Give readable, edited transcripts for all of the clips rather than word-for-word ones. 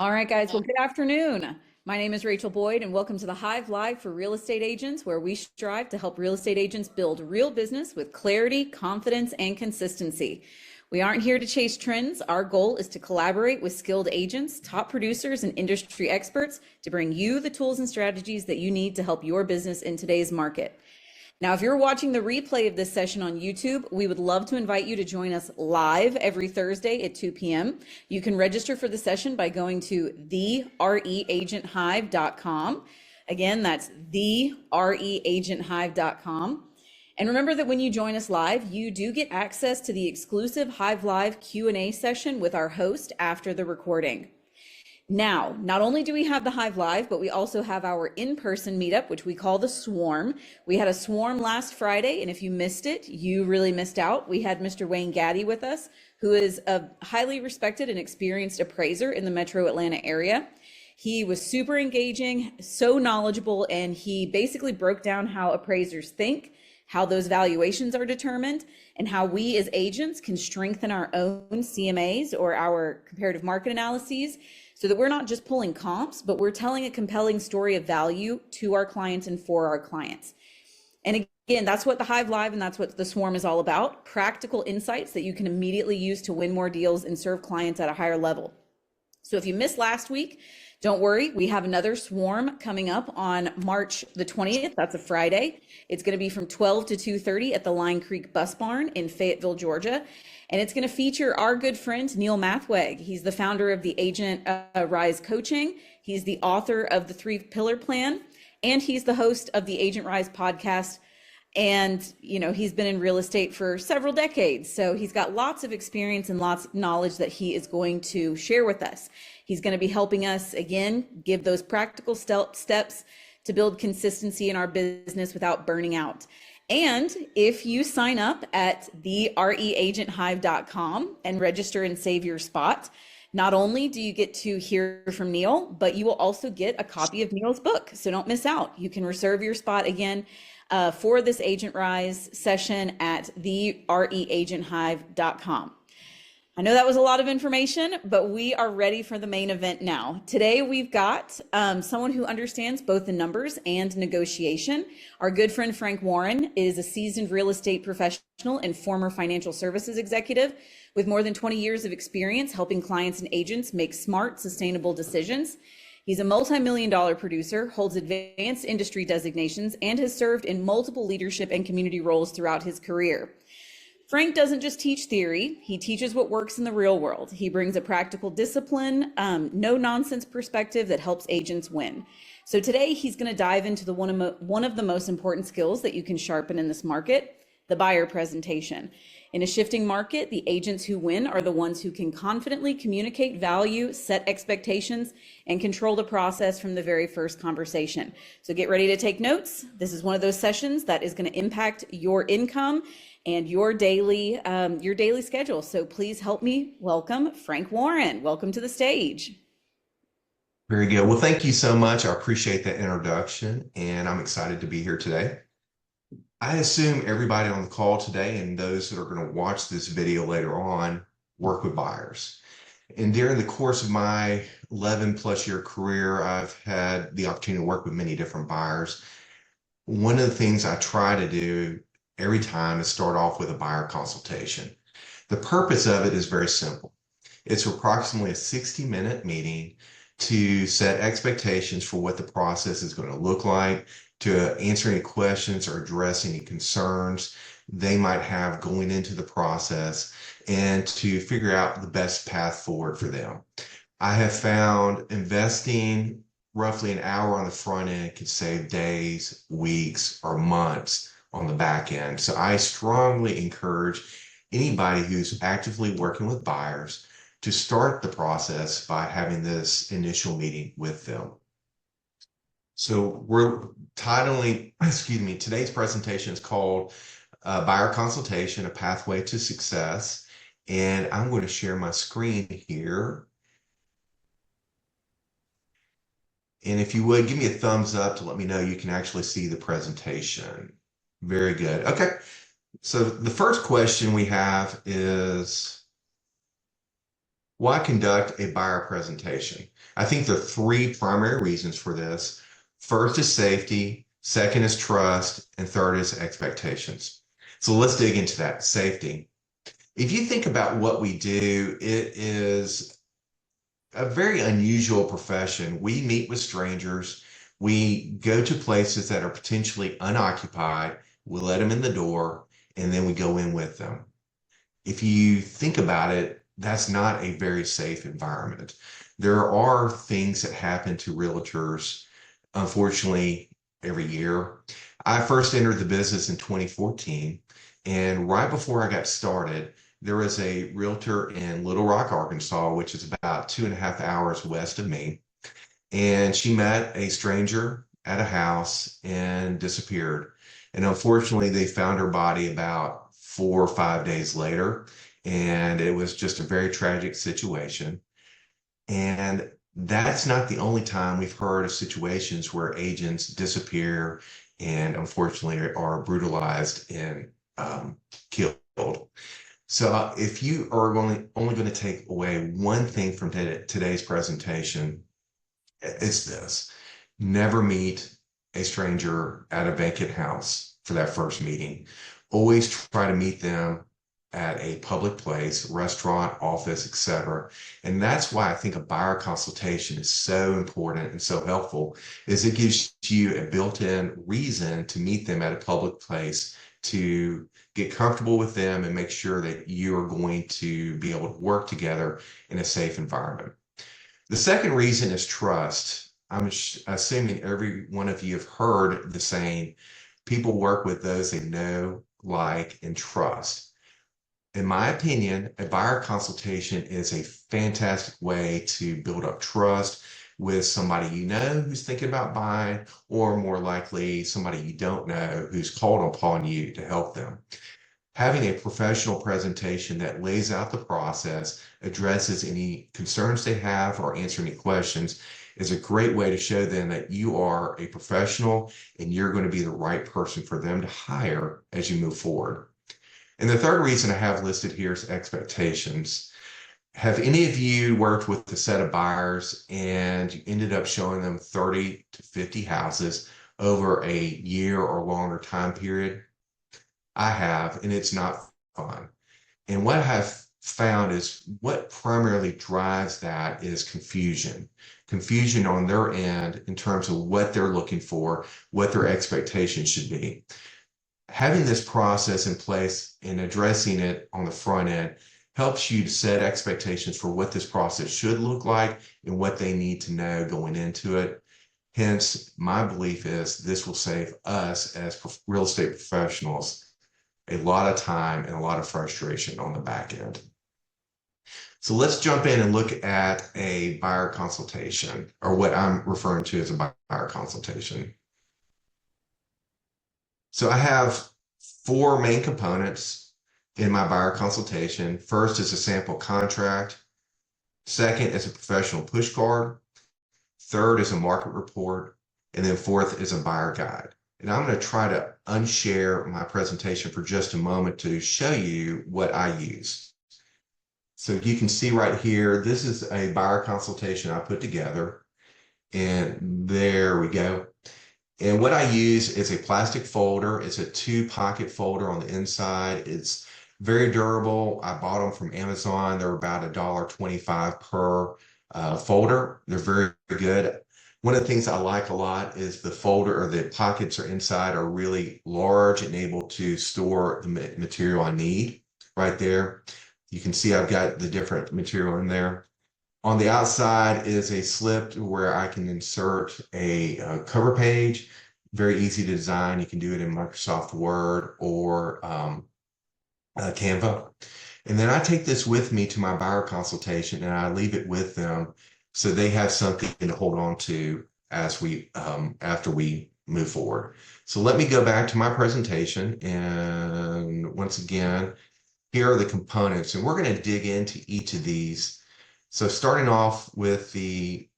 All right, guys. Well, good afternoon. My name is Rachel Boyd, and welcome to the Hive Live for Real Estate Agents, where we strive to help real estate agents build real business with clarity, confidence, and consistency. We aren't here to chase trends. Our goal is to collaborate with skilled agents, top producers, and industry experts to bring you the tools and strategies that you need to help your business in today's market. Now, if you're watching the replay of this session on YouTube, we would love to invite you to join us live every Thursday at 2 p.m. You can register for the session by going to thereagenthive.com. Again, that's thereagenthive.com. And remember that when you join us live, you do get access to the exclusive Hive Live Q&A session with our host after the recording. Now, not only do we have the Hive Live, but we also have our in-person meetup, which we call the Swarm. We had a Swarm last Friday, and if you missed it, you really missed out. We had Mr. Wayne Gaddy with us, who is a highly respected and experienced appraiser in the metro Atlanta area. He was super engaging, so knowledgeable, and he basically broke down how appraisers think, how those valuations are determined, and how we as agents can strengthen our own CMAs or our comparative market analyses, so that we're not just pulling comps, but we're telling a compelling story of value to our clients and for our clients. And again, that's what the Hive Live and that's what the Swarm is all about. Practical insights that you can immediately use to win more deals and serve clients at a higher level. So if you missed last week, don't worry, we have another Swarm coming up on March the 20th. That's a Friday. It's going to be from 12 to 2:30 at the Line Creek Bus Barn in Fayetteville, Georgia. And it's going to feature our good friend, Neil Mathweg. He's the founder of the Agent Rise Coaching. He's the author of the 3-Pillar Plan, and he's the host of the Agent Rise podcast. And, he's been in real estate for several decades. So he's got lots of experience and lots of knowledge that he is going to share with us. He's going to be helping us, again, give those practical steps to build consistency in our business without burning out. And if you sign up at thereagenthive.com and register and save your spot, not only do you get to hear from Neil, but you will also get a copy of Neil's book. So don't miss out. You can reserve your spot again for this Agent Rise session at thereagenthive.com. I know that was a lot of information, but we are ready for the main event now. Today, we've got someone who understands both the numbers and negotiation. Our good friend Frank Warren is a seasoned real estate professional and former financial services executive with more than 20 years of experience helping clients and agents make smart, sustainable decisions. He's a multi-million-dollar producer, holds advanced industry designations, and has served in multiple leadership and community roles throughout his career. Frank doesn't just teach theory, he teaches what works in the real world. He brings a practical discipline, no nonsense perspective that helps agents win. So today he's going to dive into one of the most important skills that you can sharpen in this market, the buyer presentation. In a shifting market, the agents who win are the ones who can confidently communicate value, set expectations, and control the process from the very first conversation. So get ready to take notes. This is one of those sessions that is going to impact your income and your daily schedule. So please help me welcome Frank Warren. Welcome to the stage. Very good. Well, thank you so much. I appreciate that introduction, and I'm excited to be here today. I assume everybody on the call today and those that are going to watch this video later on work with buyers. And during the course of my 11 plus year career, I've had the opportunity to work with many different buyers. One of the things I try to do every time is start off with a buyer consultation. The purpose of it is very simple. It's approximately a 60-minute meeting to set expectations for what the process is going to look like, to answer any questions or address any concerns they might have going into the process, and to figure out the best path forward for them. I have found investing roughly an hour on the front end can save days, weeks, or months on the back end. So I strongly encourage anybody who's actively working with buyers to start the process by having this initial meeting with them. So we're titling, today's presentation is called Buyer Consultation, A Pathway to Success. And I'm going to share my screen here. And if you would, give me a thumbs up to let me know you can actually see the presentation. Very good. Okay. So the first question we have is, Why conduct a buyer presentation? I think there are three primary reasons for this. First is safety, second is trust, and third is expectations. So let's dig into that. Safety. If you think about what we do, it is a very unusual profession. We meet with strangers. We go to places that are potentially unoccupied. We let them in the door, and then we go in with them. If you think about it, that's not a very safe environment. There are things that happen to realtors, unfortunately, every year. I first entered the business in 2014, and right before I got started, there was a realtor in Little Rock, Arkansas, which is about 2.5 hours west of me. And she met a stranger at a house and disappeared. And unfortunately, they found her body about 4 or 5 days later. And it was just a very tragic situation. And that's not the only time we've heard of situations where agents disappear and unfortunately are brutalized and killed. So if you are only going to take away one thing from today's presentation, it's this: never meet a stranger at a vacant house for that first meeting. Always try to meet them at a public place, restaurant, office, etc. And that's why I think a buyer consultation is so important and so helpful, is it gives you a built-in reason to meet them at a public place, to get comfortable with them and make sure that you are going to be able to work together in a safe environment. The second reason is trust. I'm assuming every one of you have heard the saying, people work with those they know, like, and trust. In my opinion, a buyer consultation is a fantastic way to build up trust with somebody you know who's thinking about buying, or more likely somebody you don't know who's called upon you to help them. Having a professional presentation that lays out the process, addresses any concerns they have, or answer any questions is a great way to show them that you are a professional and you're going to be the right person for them to hire as you move forward. And the third reason I have listed here is expectations. Have any of you worked with a set of buyers and you ended up showing them 30 to 50 houses over a year or longer time period? I have, and it's not fun. And what I've found is what primarily drives that is confusion. Confusion on their end in terms of what they're looking for, what their expectations should be. Having this process in place and addressing it on the front end helps you to set expectations for what this process should look like and what they need to know going into it. Hence, my belief is this will save us as real estate professionals a lot of time and a lot of frustration on the back end. So let's jump in and look at a buyer consultation, or what I'm referring to as a buyer consultation. So I have four main components in my buyer consultation. First is a sample contract. Second is a professional push card. Third is a market report. And then fourth is a buyer guide. And I'm going to try to unshare my presentation for just a moment to show you what I use. So you can see right here, this is a buyer consultation I put together. And there we go. And what I use is a plastic folder. It's a 2-pocket folder on the inside. It's very durable. I bought them from Amazon. They're about $1.25 per folder. They're very good. One of the things I like a lot is the folder, or the pockets are inside, are really large and able to store the material I need right there. You can see I've got the different material in there. On the outside is a slip where I can insert a cover page. Very easy to design. You can do it in Microsoft Word or Canva. And then I take this with me to my buyer consultation and I leave it with them so they have something to hold on to as we after we move forward. So let me go back to my presentation, and once again, here are the components, and we're going to dig into each of these. So starting off with the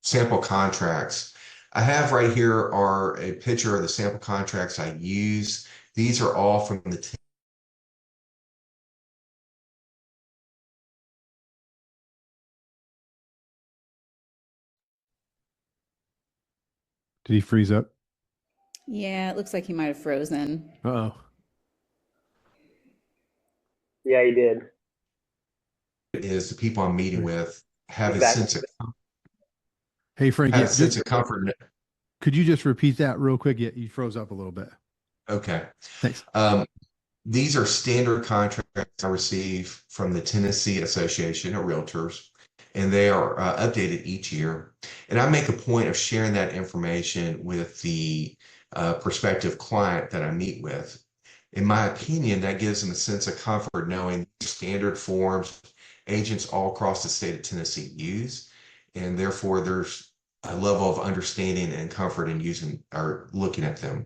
sample contracts, I have right here are a picture of the sample contracts I use. These are all from the Did he freeze up? Yeah, it looks like he might have frozen. Uh-oh. Yeah, he did. Is the people I'm meeting with have He's a back. sense of Hey, Frank, have yeah, a sense of comfort. could you just repeat that real quick? Yeah, you froze up a little bit. Okay. Thanks. These are standard contracts I receive from the Tennessee Association of Realtors, and they are updated each year. And I make a point of sharing that information with the prospective client that I meet with. In my opinion, that gives them a sense of comfort knowing standard forms agents all across the state of Tennessee use, and therefore there's a level of understanding and comfort in using or looking at them.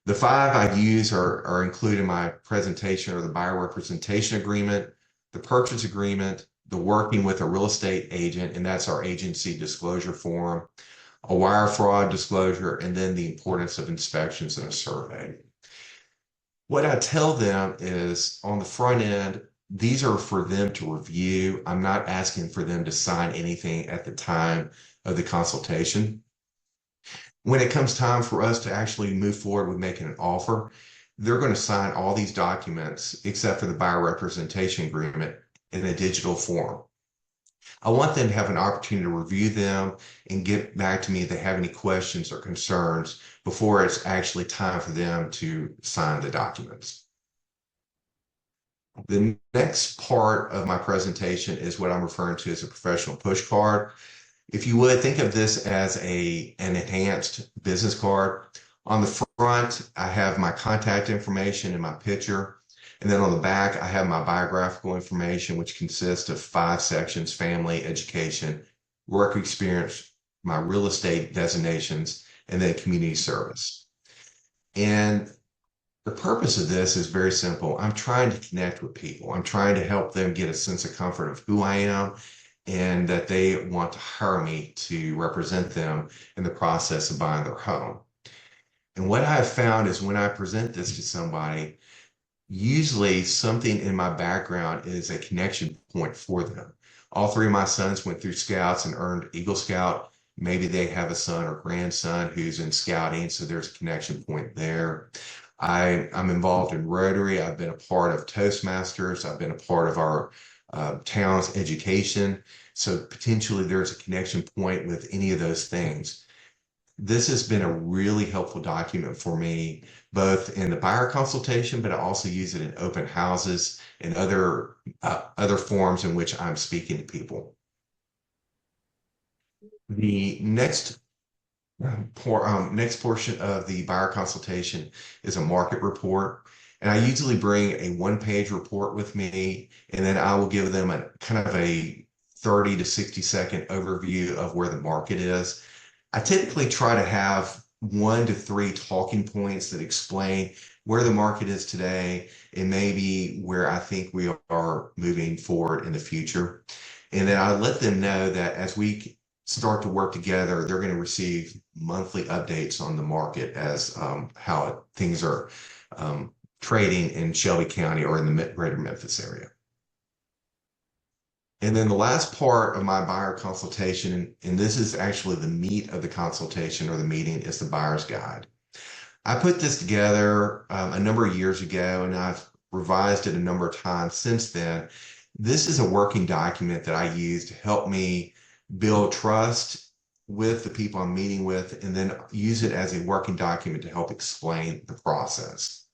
The five I use are included in my presentation or the buyer representation agreement, the purchase agreement, the working with a real estate agent, and that's our agency disclosure form, a wire fraud disclosure, and then the importance of inspections and a survey. What I tell them is on the front end, these are for them to review. I'm not asking for them to sign anything at the time of the consultation. When it comes time for us to actually move forward with making an offer, they're going to sign all these documents except for the buyer representation agreement in a digital form. I want them to have an opportunity to review them and get back to me if they have any questions or concerns before it's actually time for them to sign the documents. The next part of my presentation is what I'm referring to as a professional push card. If you would think of this as an enhanced business card. On the front, I have my contact information and my picture. And then on the back, I have my biographical information, which consists of 5 sections: family, education, work experience, my real estate designations, and then community service. And the purpose of this is very simple. I'm trying to connect with people. I'm trying to help them get a sense of comfort of who I am and that they want to hire me to represent them in the process of buying their home. And what I've found is when I present this to somebody, usually something in my background is a connection point for them. All 3 of my sons went through Scouts and earned Eagle Scout. Maybe they have a son or grandson who's in scouting, so there's a connection point there. I'm involved in Rotary. I've been a part of Toastmasters. I've been a part of our town's education. So potentially there's a connection point with any of those things. This has been a really helpful document for me, both in the buyer consultation, but I also use it in open houses and other forums in which I'm speaking to people. The next portion of the buyer consultation is a market report. And I usually bring a 1-page report with me, and then I will give them a kind of a 30 to 60-second overview of where the market is. I typically try to have 1 to 3 talking points that explain where the market is today and maybe where I think we are moving forward in the future. And then I let them know that as we start to work together, they're going to receive monthly updates on the market as how things are trading in Shelby County or in the greater Memphis area. And then the last part of my buyer consultation, and this is actually the meat of the consultation or the meeting, is the buyer's guide. I put this together a number of years ago, and I've revised it a number of times since then. This is a working document that I use to help me build trust with the people I'm meeting with, and then use it as a working document to help explain the process.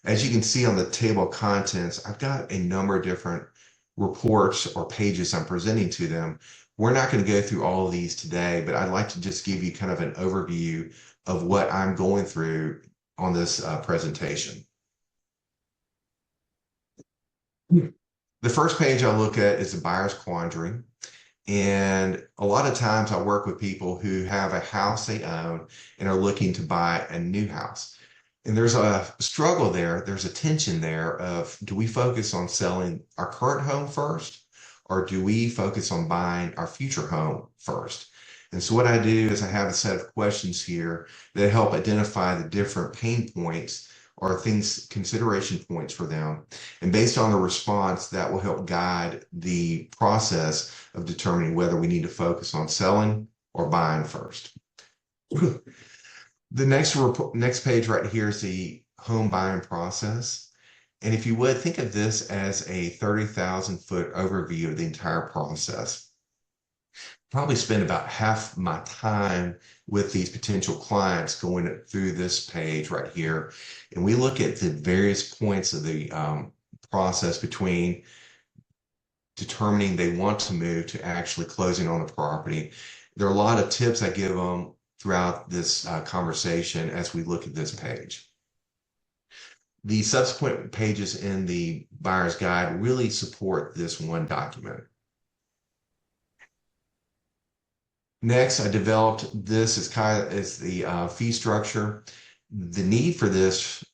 As you can see on the table of contents, I've got a number of different reports or pages I'm presenting to them. We're not going to go through all of these today, but I'd like to just give you kind of an overview of what I'm going through on this presentation. The first page I look at is the buyer's quandary. And a lot of times I work with people who have a house they own and are looking to buy a new house. And there's a struggle there. There's a tension there of, do we focus on selling our current home first, or do we focus on buying our future home first? And so what I do is I have a set of questions here that help identify the different pain points or things, consideration points for them. And based on the response, that will help guide the process of determining whether we need to focus on selling or buying first. The next page right here is the home buying process. And if you would think of this as a 30,000-foot overview of the entire process, probably spend about half my time with these potential clients going through this page right here. And we look at the various points of the process between determining they want to move to actually closing on the property. There are a lot of tips I give them throughout this conversation as we look at this page. The subsequent pages in the buyer's guide really support this one document. Next, I developed this as the fee structure. The need for this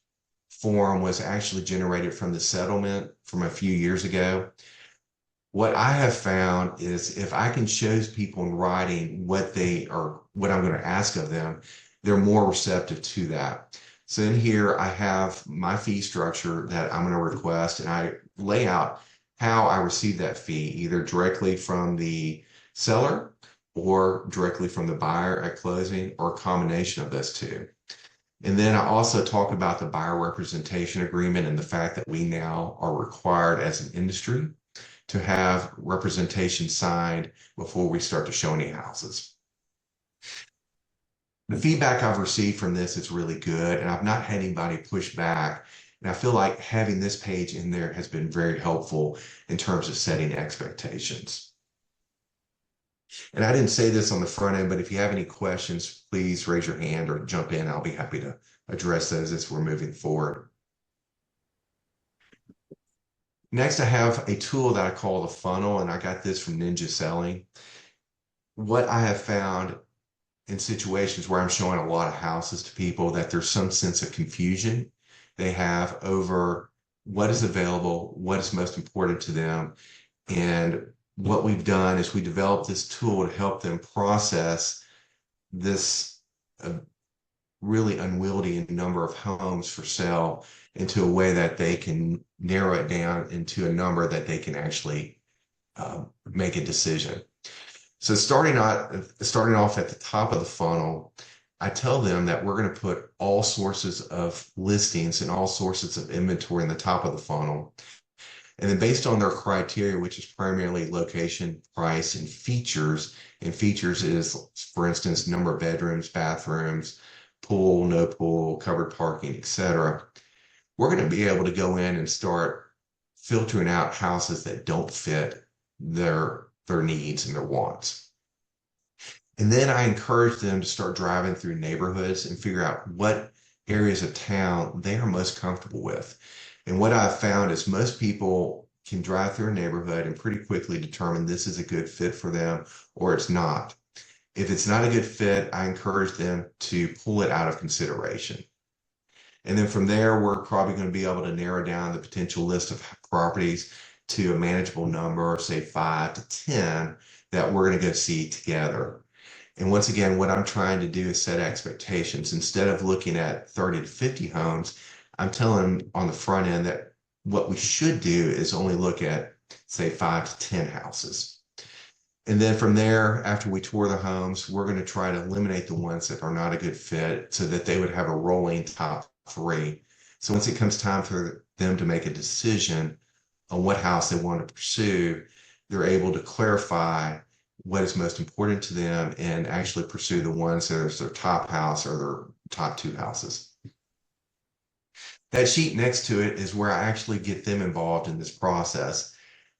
form was actually generated from the settlement from a few years ago. What I have found is if I can show people in writing what I'm going to ask of them, they're more receptive to that. So in here, I have my fee structure that I'm going to request, and I lay out how I receive that fee, either directly from the seller or directly from the buyer at closing, or a combination of those two. And then I also talk about the buyer representation agreement and the fact that we now are required as an industry to have representation signed before we start to show any houses. The feedback I've received from this is really good, and I've not had anybody push back. And I feel like having this page in there has been very helpful in terms of setting expectations. And I didn't say this on the front end, but if you have any questions, please raise your hand or jump in. I'll be happy to address those as we're moving forward. Next, I have a tool that I call the funnel, and I got this from Ninja Selling. What I have found in situations where I'm showing a lot of houses to people, that there's some sense of confusion they have over what is available, what is most important to them. And what we've done is we developed this tool to help them process this really unwieldy number of homes for sale into a way that they can narrow it down into a number that they can actually make a decision. So starting off at the top of the funnel, I tell them that we're going to put all sources of listings and all sources of inventory in the top of the funnel. And then based on their criteria, which is primarily location, price, and features is, for instance, number of bedrooms, bathrooms, pool, no pool, covered parking, etc., we're going to be able to go in and start filtering out houses that don't fit their needs and their wants. And then I encourage them to start driving through neighborhoods and figure out what areas of town they are most comfortable with. And what I've found is most people can drive through a neighborhood and pretty quickly determine this is a good fit for them or it's not. If it's not a good fit, I encourage them to pull it out of consideration. And then from there, we're probably going to be able to narrow down the potential list of properties to a manageable number, say 5 to 10, that we're going to go see together. And once again, what I'm trying to do is set expectations. Instead of looking at 30 to 50 homes, I'm telling them on the front end that what we should do is only look at, say, 5 to 10 houses. And then from there, after we tour the homes, we're going to try to eliminate the ones that are not a good fit so that they would have a rolling top 3. So once it comes time for them to make a decision on what house they want to pursue, they're able to clarify what is most important to them and actually pursue the ones that are their top house or their top 2 houses. That sheet next to it is where I actually get them involved in this process.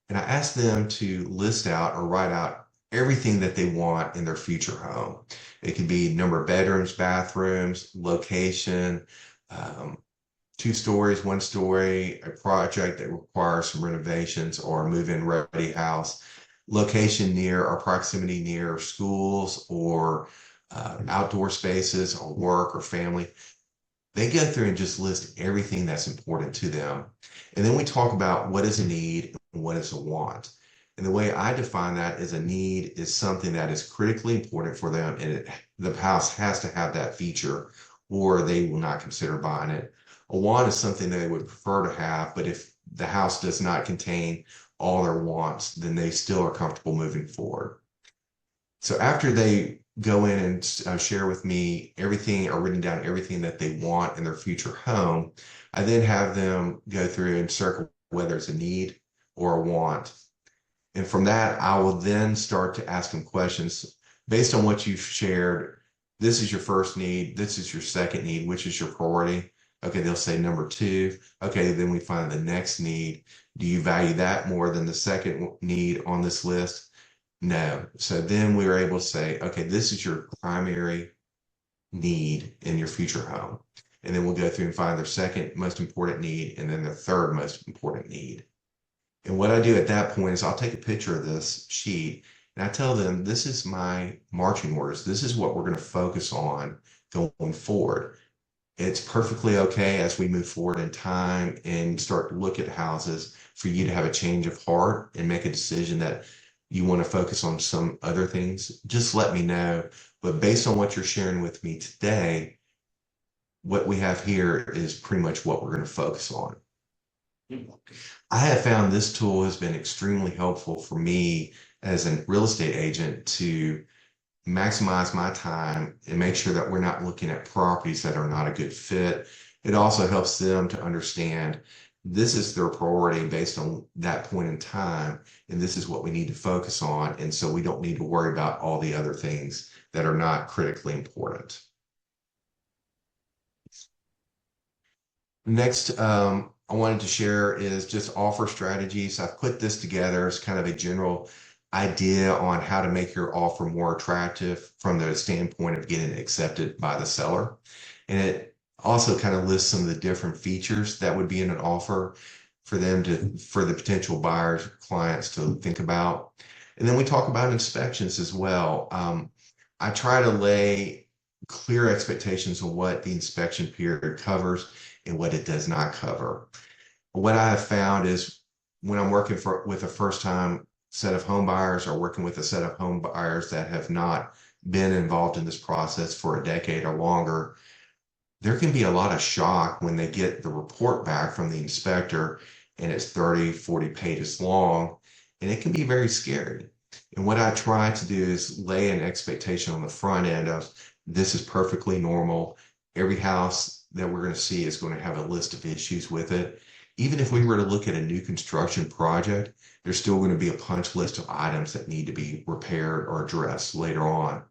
And I ask them to list out or write out everything that they want in their future home. It could be number of bedrooms, bathrooms, location, 2 stories, 1 story, a project that requires some renovations or a move-in ready house, location near or proximity near schools or outdoor spaces or work or family. They go through and just list everything that's important to them. And then we talk about what is a need and what is a want. And the way I define that is a need is something that is critically important for them, and the house has to have that feature or they will not consider buying it. A want is something they would prefer to have, but if the house does not contain all their wants, then they still are comfortable moving forward. So after they go in and share with me everything or written down everything that they want in their future home, I then have them go through and circle whether it's a need or a want. And from that, I will then start to ask them questions based on what you've shared. This is your first need. This is your second need. Which is your priority? Okay, they'll say number two. Okay, then we find the next need. Do you value that more than the second need on this list? No. So then we were able to say, okay, this is your primary need in your future home. And then we'll go through and find their second most important need and then their third most important need. And what I do at that point is I'll take a picture of this sheet and I tell them, this is my marching orders. This is what we're going to focus on going forward. It's perfectly okay as we move forward in time and start to look at houses for you to have a change of heart and make a decision that you want to focus on some other things. Just let me know. But based on what you're sharing with me today, what we have here is pretty much what we're going to focus on. I have found this tool has been extremely helpful for me as a real estate agent to maximize my time and make sure that we're not looking at properties that are not a good fit. It also helps them to understand this is their priority based on that point in time, and this is what we need to focus on. And so we don't need to worry about all the other things that are not critically important. Next, I wanted to share is just offer strategies. I've put this together as kind of a general idea on how to make your offer more attractive from the standpoint of getting it accepted by the seller. And it also kind of lists some of the different features that would be in an offer for them to, for the potential buyers, clients to think about. And then we talk about inspections as well. I try to lay clear expectations on what the inspection period covers and what it does not cover. What I have found is when I'm working with a first-time set of home buyers or working with a set of home buyers that have not been involved in this process for a decade or longer, there can be a lot of shock when they get the report back from the inspector and it's 30, 40 pages long, and it can be very scary. And what I try to do is lay an expectation on the front end of this is perfectly normal. Every house that we're going to see is going to have a list of issues with it. Even if we were to look at a new construction project, there's still going to be a punch list of items that need to be repaired or addressed later on.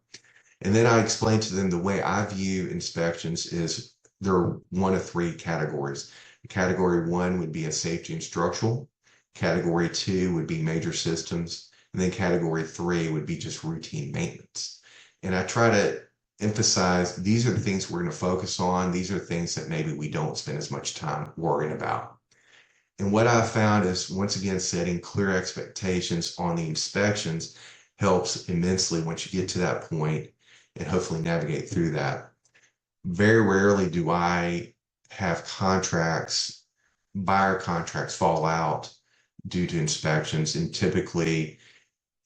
And then I explain to them the way I view inspections is there are one of three categories. Category one would be a safety and structural. Category two would be major systems. And then category three would be just routine maintenance. And I try to emphasize these are the things we're going to focus on. These are things that maybe we don't spend as much time worrying about. And what I've found is, once again, setting clear expectations on the inspections helps immensely once you get to that point and hopefully navigate through that. Very rarely do I have contracts, buyer contracts fall out due to inspections. And typically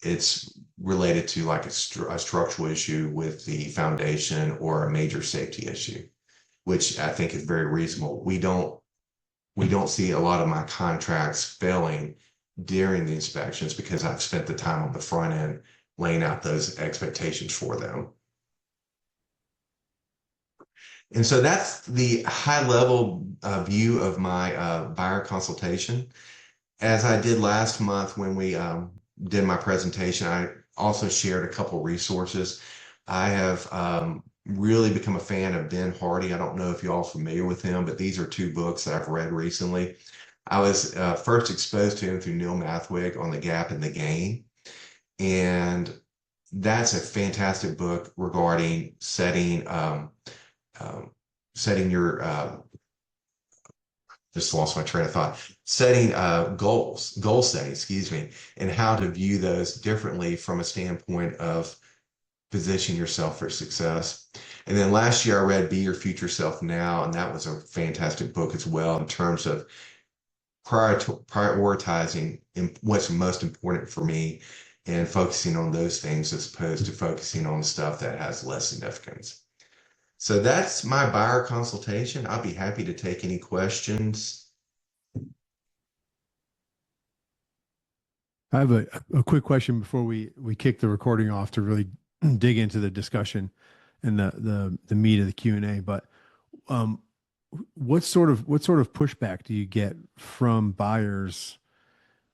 it's related to like a structural issue with the foundation or a major safety issue, which I think is very reasonable. We don't see a lot of my contracts failing during the inspections because I've spent the time on the front end laying out those expectations for them. And so that's the high level view of my buyer consultation. As I did last month when we did my presentation, I also shared a couple resources. I have really become a fan of Ben Hardy. I don't know if you're all familiar with him, but these are two books that I've read recently. I was first exposed to him through Neil Mathwig on The Gap and the Gain. And that's a fantastic book regarding setting your just lost my train of thought. Setting goal setting, excuse me, and how to view those differently from a standpoint of position yourself for success. And then last year I read Be Your Future Self Now, and that was a fantastic book as well in terms of prioritizing what's most important for me and focusing on those things as opposed to focusing on stuff that has less significance. So that's my buyer consultation. I'll be happy to take any questions. I have a quick question before we kick the recording off to really dig into the discussion and the meat of the Q&A. But what sort of pushback do you get from buyers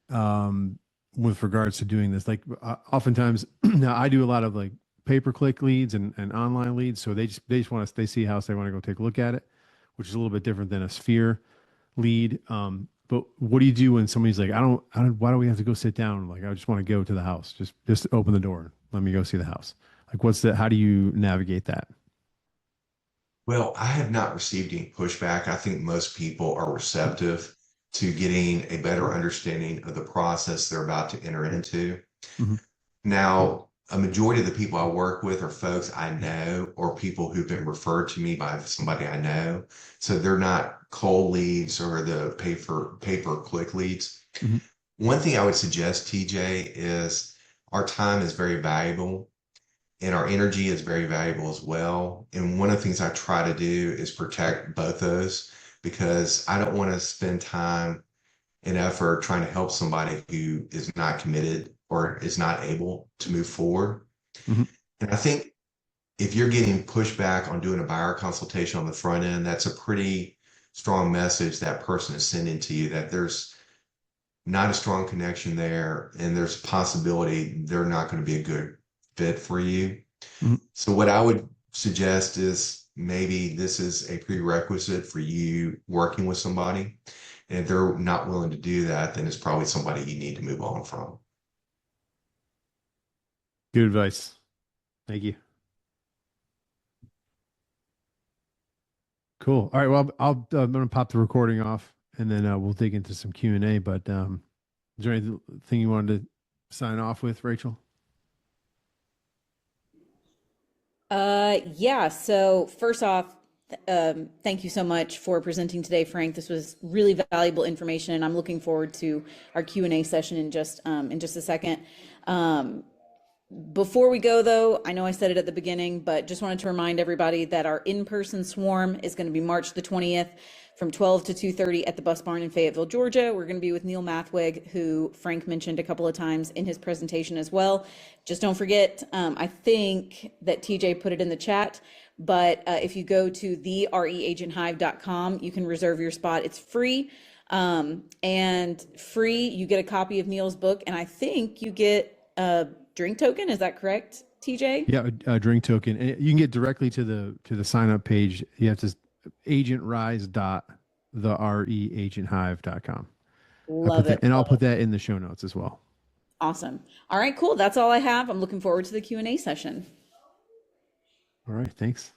with regards to doing this? Like oftentimes now I do a lot of like pay-per-click leads and online leads. So they just want to, they see a house, they want to go take a look at it, which is a little bit different than a sphere lead. But what do you do when somebody's like, why do we have to go sit down? Like, I just want to go to the house. Just open the door. Let me go see the house. Like, how do you navigate that? Well, I have not received any pushback. I think most people are receptive to getting a better understanding of the process they're about to enter into. Mhm. Now, a majority of the people I work with are folks I know or people who've been referred to me by somebody I know. So they're not cold leads or the pay-per-click leads. Mhm. One thing I would suggest, TJ, is our time is very valuable and our energy is very valuable as well. And one of the things I try to do is protect both those because I don't want to spend time and effort trying to help somebody who is not committed or is not able to move forward. Mhm. And I think if you're getting pushback on doing a buyer consultation on the front end, that's a pretty strong message that person is sending to you that there's not a strong connection there and there's a possibility they're not going to be a good fit for you. Mhm. So what I would suggest is maybe this is a prerequisite for you working with somebody. And if they're not willing to do that, then it's probably somebody you need to move on from. Good advice. Thank you. Cool. All right. Well, I'm going to pop the recording off and then we'll dig into some Q&A. But is there anything you wanted to sign off with, Rachel? Yeah. So first off, thank you so much for presenting today, Frank. This was really valuable information, and I'm looking forward to our Q&A session in just a second. Before we go, though, I know I said it at the beginning, but just wanted to remind everybody that our in-person swarm is going to be March the 20th from 12 to 2:30 at the Bus Barn in Fayetteville, Georgia. We're going to be with Neil Mathwig, who Frank mentioned a couple of times in his presentation as well. Just don't forget, I think that TJ put it in the chat, but if you go to thereagenthive.com, you can reserve your spot. It's free. And free, you get a copy of Neil's book, and I think you get a drink token. Is that correct, TJ? Yeah, a drink token. And you can get directly to the sign up page. You have to agentrise.thereagenthive.com. Love it. And I'll put that in the show notes as well. Awesome. All right, cool. That's all I have. I'm looking forward to the Q&A session. All right, thanks.